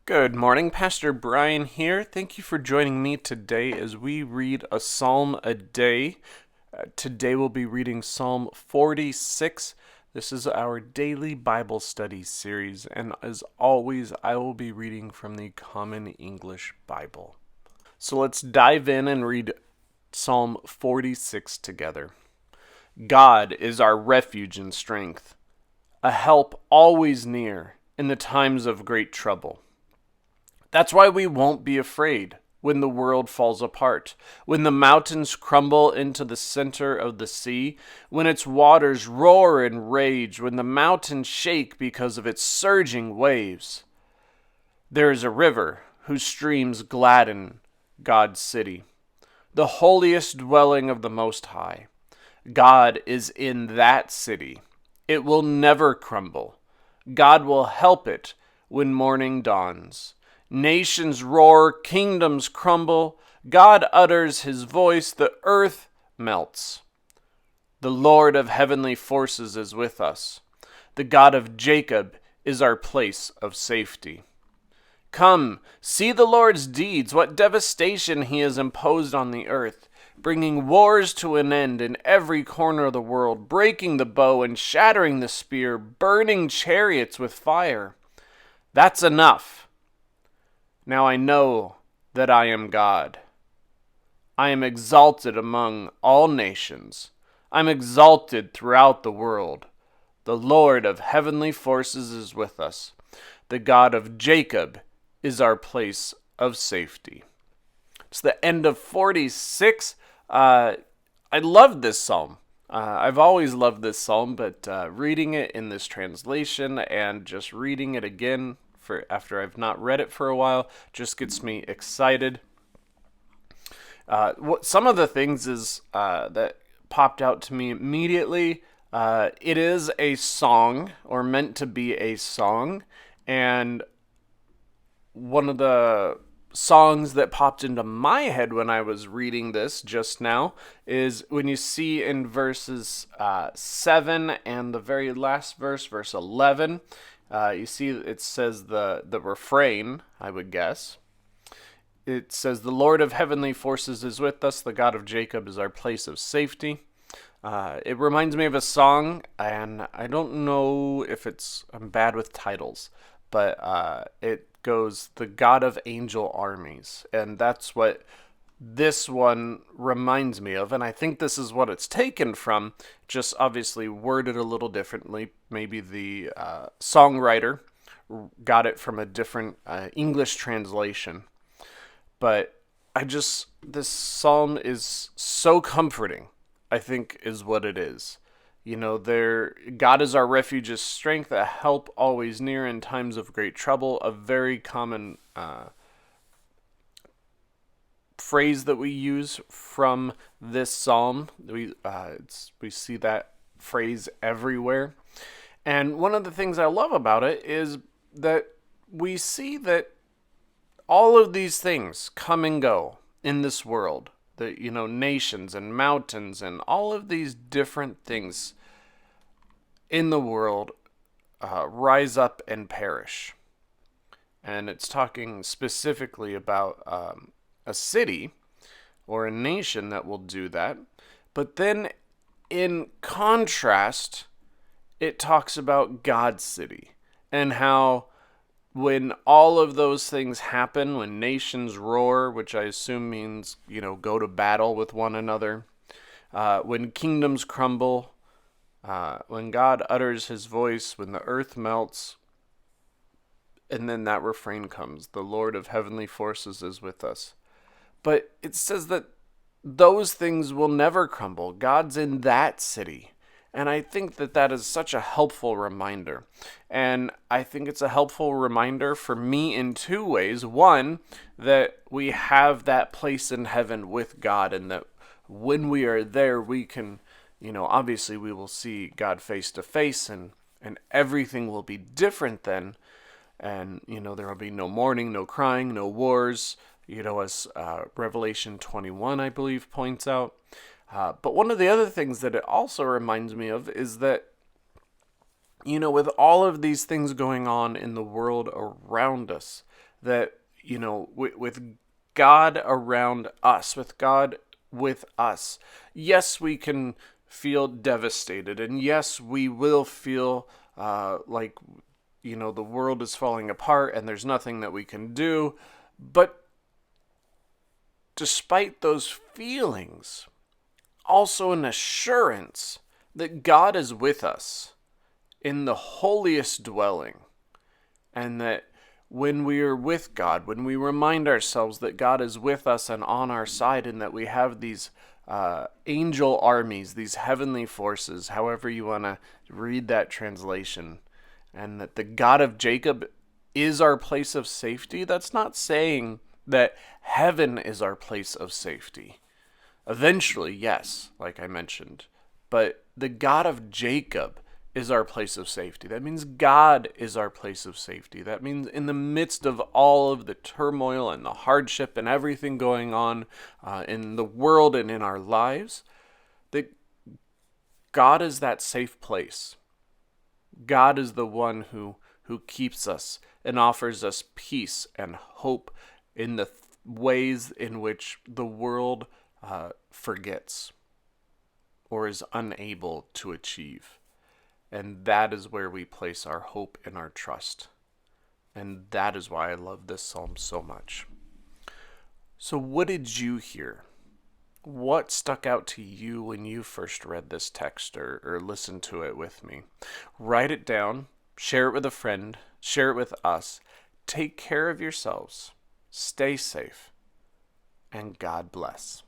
Good morning, Pastor Brian here. Thank you for joining me today as we read a psalm a day. Today we'll be reading Psalm 46. This is our daily Bible study series, and as always, I will be reading from the Common English Bible. So let's dive in and read Psalm 46 together. God is our refuge and strength, a help always near in the times of great trouble. That's why we won't be afraid when the world falls apart, when the mountains crumble into the center of the sea, when its waters roar and rage, when the mountains shake because of its surging waves. There is a river whose streams gladden God's city, the holiest dwelling of the Most High. God is in that city. It will never crumble. God will help it when morning dawns. Nations roar, kingdoms crumble. God utters his voice, the earth melts. The Lord of heavenly forces is with us. The God of Jacob is our place of safety. Come, see the Lord's deeds, what devastation he has imposed on the earth, bringing wars to an end in every corner of the world, breaking the bow and shattering the spear, burning chariots with fire. That's enough. Now I know that I am God. I am exalted among all nations. I'm exalted throughout the world. The Lord of heavenly forces is with us. The God of Jacob is our place of safety. It's the end of 46. I love this psalm. I've always loved this psalm, but reading it in this translation and just reading it again after I've not read it for a while just gets me excited. Some of the things is that popped out to me immediately. It is a song, or meant to be a song, and one of the songs that popped into my head when I was reading this just now is when you see in verses 7 and the very last verse, verse 11, you see it says the refrain, I would guess. It says, "The Lord of heavenly forces is with us. The God of Jacob is our place of safety." It reminds me of a song, and I don't know if I'm bad with titles, but it goes, "The God of Angel Armies." And that's what this one reminds me of, and I think this is what it's taken from, just obviously worded a little differently. Maybe the songwriter got it from a different English translation. But this psalm is so comforting, I think is what it is. You know, God is our refuge and strength, a help always near in times of great trouble, a very common phrase that we use from this psalm. We see that phrase everywhere. And one of the things I love about it is that we see that all of these things come and go in this world. Nations and mountains and all of these different things in the world rise up and perish. And it's talking specifically about a city or a nation that will do that. But then in contrast, it talks about God's city and how when all of those things happen, when nations roar, which I assume means, go to battle with one another, when kingdoms crumble, when God utters his voice, when the earth melts, and then that refrain comes, "The Lord of heavenly forces is with us." But it says that those things will never crumble. God's in that city. And I think that is such a helpful reminder. And I think it's a helpful reminder for me in two ways. One, that we have that place in heaven with God, and that when we are there, we can, obviously we will see God face to face, and everything will be different then. And, there will be no mourning, no crying, no wars, as Revelation 21, I believe, points out. But one of the other things that it also reminds me of is that, with all of these things going on in the world around us, that, with God around us, with God with us, yes, we can feel devastated, and yes, we will feel like, the world is falling apart and there's nothing that we can do. But despite those feelings, also an assurance that God is with us in the holiest dwelling, and that when we are with God, when we remind ourselves that God is with us and on our side, and that we have these angel armies, these heavenly forces, however you want to read that translation, and that the God of Jacob is our place of safety, that's not saying that heaven is our place of safety. Eventually, yes, like I mentioned, but the God of Jacob is our place of safety. That means God is our place of safety. That means in the midst of all of the turmoil and the hardship and everything going on in the world and in our lives, that God is that safe place. God is the one who keeps us and offers us peace and hope in the ways in which the world forgets or is unable to achieve. And that is where we place our hope and our trust. And that is why I love this psalm so much. So what did you hear? What stuck out to you when you first read this text or listened to it with me? Write it down, share it with a friend, share it with us. Take care of yourselves, stay safe, and God bless.